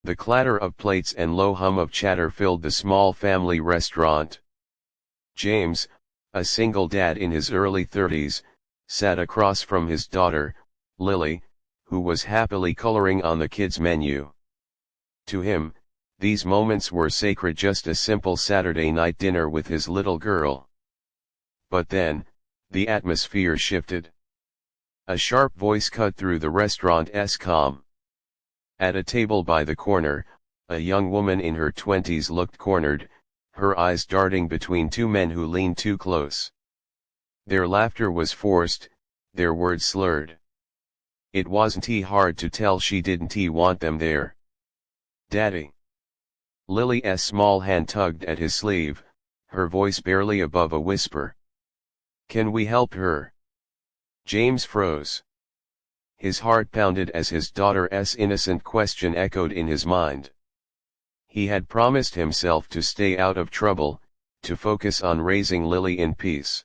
The clatter of plates and low hum of chatter filled the small family restaurant. James, a single dad in his early 30s, sat across from his daughter, Lily, who was happily coloring on the kids' menu. To him, these moments were sacred, just a simple Saturday night dinner with his little girl. But then, the atmosphere shifted. A sharp voice cut through the restaurant's calm. At a table by the corner, a young woman in her 20s looked cornered, her eyes darting between two men who leaned too close. Their laughter was forced, their words slurred. It wasn't hard to tell she didn't want them there. "Daddy." Lily's small hand tugged at his sleeve, her voice barely above a whisper. "Can we help her?" James froze. His heart pounded as his daughter's innocent question echoed in his mind. He had promised himself to stay out of trouble, to focus on raising Lily in peace.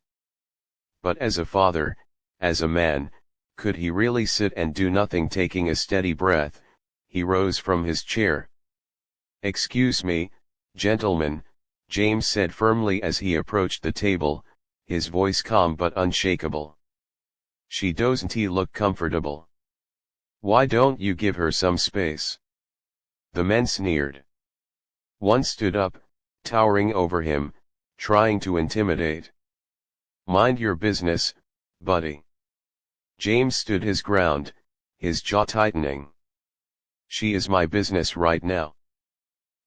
But as a father, as a man, could he really sit and do nothing? Taking a steady breath, he rose from his chair. "Excuse me, gentlemen," James said firmly as he approached the table, his voice calm but unshakable. "She doesn't look comfortable. Why don't you give her some space?" The men sneered. One stood up, towering over him, trying to intimidate. "Mind your business, buddy." James stood his ground, his jaw tightening. "She is my business right now."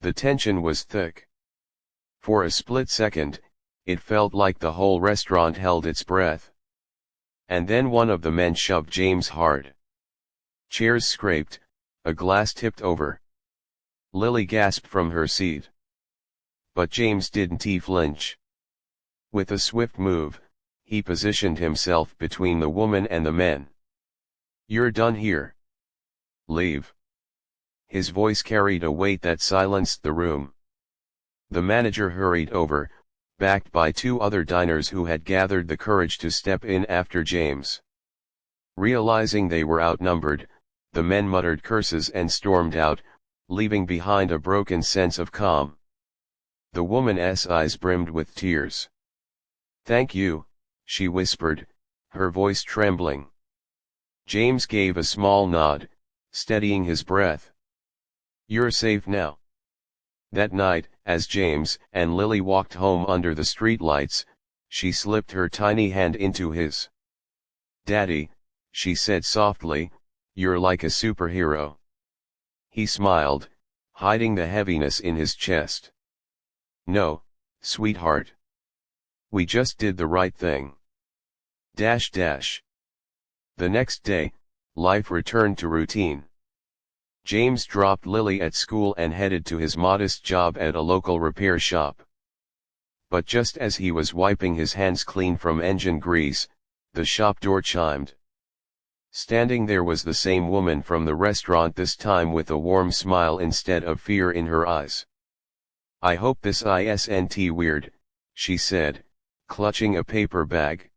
The tension was thick. For a split second, it felt like the whole restaurant held its breath. And then one of the men shoved James hard. Chairs scraped, a glass tipped over. Lily gasped from her seat. But James didn't flinch. With a swift move, he positioned himself between the woman and the men. "You're done here. Leave." His voice carried a weight that silenced the room. The manager hurried over, backed by two other diners who had gathered the courage to step in after James. Realizing they were outnumbered, the men muttered curses and stormed out, leaving behind a broken sense of calm. The woman's eyes brimmed with tears. "Thank you," she whispered, her voice trembling. James gave a small nod, steadying his breath. "You're safe now." That night, as James and Lily walked home under the streetlights, she slipped her tiny hand into his. "Daddy," she said softly, "you're like a superhero." He smiled, hiding the heaviness in his chest. "No, sweetheart. We just did the right thing." The next day, life returned to routine. James dropped Lily at school and headed to his modest job at a local repair shop. But just as he was wiping his hands clean from engine grease, the shop door chimed. Standing there was the same woman from the restaurant, this time with a warm smile instead of fear in her eyes. "I hope this isn't weird," she said, clutching a paper bag.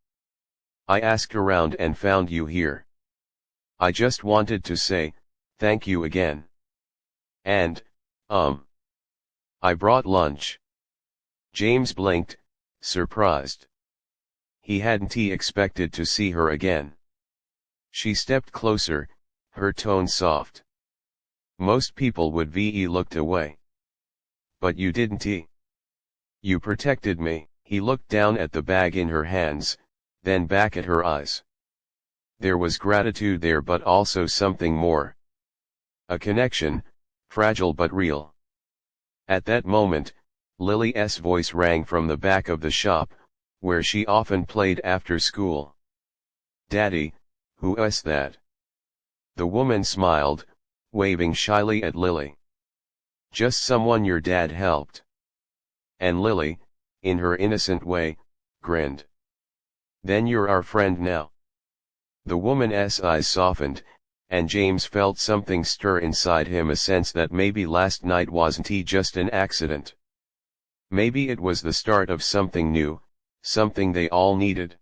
"I asked around and found you here. I just wanted to say, thank you again. And, I brought lunch." James blinked, surprised. He hadn't expected to see her again. She stepped closer, her tone soft. "Most people would have looked away. But you didn't. You protected me." He looked down at the bag in her hands, then back at her eyes. There was gratitude there, but also something more. A connection, fragile but real. At that moment, Lily's voice rang from the back of the shop, where she often played after school. "Daddy, who's that?" The woman smiled, waving shyly at Lily. "Just someone your dad helped." And Lily, in her innocent way, grinned. "Then you're our friend now." The woman's eyes softened, and James felt something stir inside him, a sense that maybe last night wasn't just an accident. Maybe it was the start of something new, something they all needed.